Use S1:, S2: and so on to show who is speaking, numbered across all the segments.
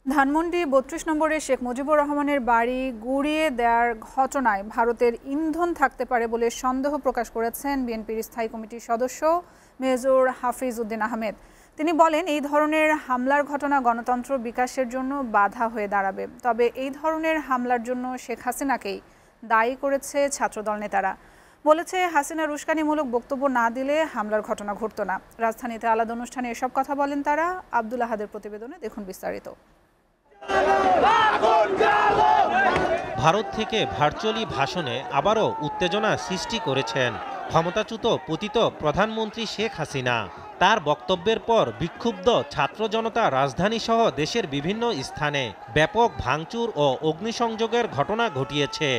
S1: ধানমন্ডি ৩২ নম্বরে শেখ মুজিবুর রহমানের বাড়ি গুঁড়িয়ে দেওয়ার ঘটনায় ভারতের ইন্ধন থাকতে পারে বলে সন্দেহ প্রকাশ করেছেন বিএনপির স্থায়ী কমিটির সদস্য মেজর হাফিজ উদ্দিন আহমেদ। তিনি বলেন, এই ধরনের হামলার ঘটনা গণতন্ত্র বিকাশের জন্য বাধা হয়ে দাঁড়াবে। তবে এই ধরনের হামলার জন্য শেখ হাসিনাকেই দায়ী করেছে ছাত্রদল নেতারা। বলেছে, হাসিনা উস্কানিমূলক বক্তব্য না দিলে হামলার ঘটনা ঘটত না। রাজধানীতে আলাদা অনুষ্ঠানে এসব কথা বলেন তারা। আব্দুল আহাদের প্রতিবেদনে দেখুন বিস্তারিত।
S2: ভারত থেকে ভার্চুয়ালি ভাষণে আবারও উত্তেজনা সৃষ্টি করেছেন ক্ষমতাচ্যুত পতিত প্রধানমন্ত্রী শেখ হাসিনা। তার বক্তব্যের পর বিক্ষুব্ধ ছাত্র জনতা রাজধানী সহ দেশের বিভিন্ন স্থানে ব্যাপক ভাঙচুর ও অগ্নিসংযোগের ঘটনা ঘটিয়েছে।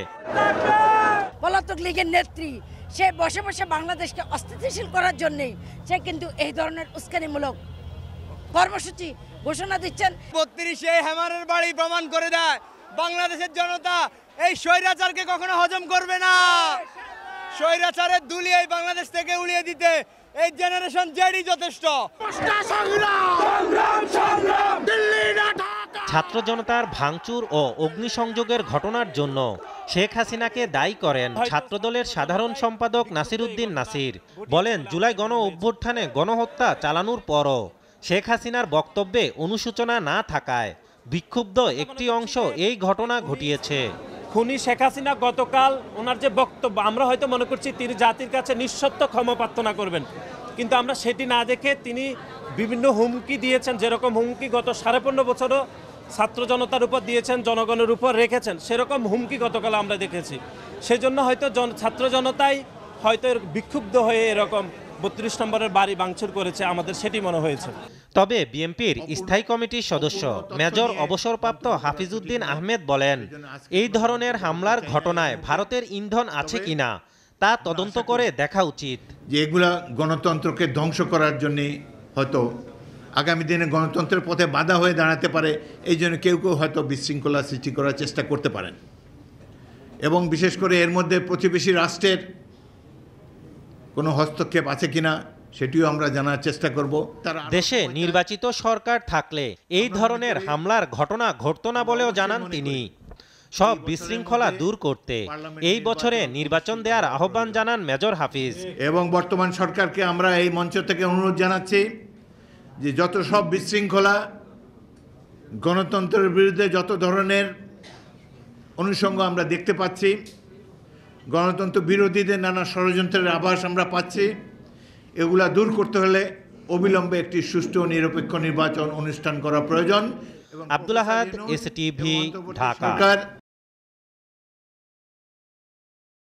S3: পলাতক লীগের নেত্রী সে বসে বসে বাংলাদেশকে অস্থিতিশীল করার জন্যই সে কিন্তু এই ধরনের উস্কানিমূলক কর্মসূচি ঘোষণা দিচ্ছেন।
S4: ৩২ হ্যামারের বাড়ি প্রমাণ করে দেয় বাংলাদেশের জনতা এই স্বৈরাচারকে কখনো হজম করবে না। স্বৈরাচারের দুলি এই বাংলাদেশ থেকে উড়িয়ে দিতে এই জেনারেশন জেডি যথেষ্ট।
S2: ছাত্র জনতার ভাঙচুর ও অগ্নিসংযোগের ঘটনার জন্য শেখ হাসিনাকে দায়ী করেন ছাত্রদলের সাধারণ সম্পাদক নাসির উদ্দিন নাসির। বলেন, জুলাই গণ অভ্যুত্থানে গণহত্যা চালানোর পরও শেখ হাসিনার বক্তব্যে অনুশোচনা না থাকায় বিক্ষুব্ধ একটি অংশ এই ঘটনা ঘটিয়েছে।
S5: খুনি শেখ হাসিনা গতকাল ওনার যে বক্তব্য, আমরা হয়তো মনে করছি তিনি জাতির কাছে নিঃশর্ত ক্ষমা প্রার্থনা করবেন, কিন্তু আমরা সেটি না দেখে তিনি বিভিন্ন হুমকি দিয়েছেন। যেরকম হুমকি গত 15.5 বছরও ছাত্র জনতার উপর দিয়েছেন, জনগণের উপর রেখেছেন, সেরকম হুমকি গতকাল আমরা দেখেছি। সেজন্য হয়তো ছাত্র জনতাই হয়তো বিক্ষুব্ধ হয়ে এরকম ৩২ নম্বরের বাড়ি ভাঙচুর করেছে, আমাদের সেটি মনে হয়েছে।
S2: তবে বিএনপির স্থায়ী কমিটির সদস্য মেজর অবসরপ্রাপ্ত হাফিজ উদ্দিন আহমেদ বলেন, এই ধরনের হামলার ঘটনায় ভারতের ইন্ধন আছে কিনা তা তদন্ত করে দেখা উচিত।
S6: যে এগুলা গণতন্ত্রকে ধ্বংস করার জন্য হয়তো আগামী দিনে গণতন্ত্রের পথে বাধা হয়ে দাঁড়াতে পারে, এই জন্য কেউ কেউ হয়তো বিশৃঙ্খলা সৃষ্টি করার চেষ্টা করতে পারেন। এবং বিশেষ করে এর মধ্যে প্রতিবেশী রাষ্ট্রের কোনো হস্তক্ষেপ আছে কিনা সেটিও আমরা জানার চেষ্টা করব।
S2: দেশে নির্বাচিত সরকার থাকলে এই ধরনের হামলার ঘটনা ঘটত না বলেও জানান তিনি। সব বিশৃঙ্খলা দূর করতে এই বছরে নির্বাচন দেওয়ার আহ্বান জানান মেজর হাফিজ।
S6: এবং বর্তমান সরকারকে আমরা এই মঞ্চ থেকে অনুরোধ জানাচ্ছি যে যত সব বিশৃঙ্খলা, গণতন্ত্রের বিরুদ্ধে যত ধরনের অনুষঙ্গ আমরা দেখতে পাচ্ছি, গণতন্ত্র বিরোধীদের নানা ষড়যন্ত্রের আভাস আমরা পাচ্ছি, এগুলা দূর করতে হলে অবিলম্বে একটি সুষ্ঠু ও নিরপেক্ষ নির্বাচন অনুষ্ঠান করা প্রয়োজন।
S2: আব্দুল আহাদ, এসটিভি, ঢাকা।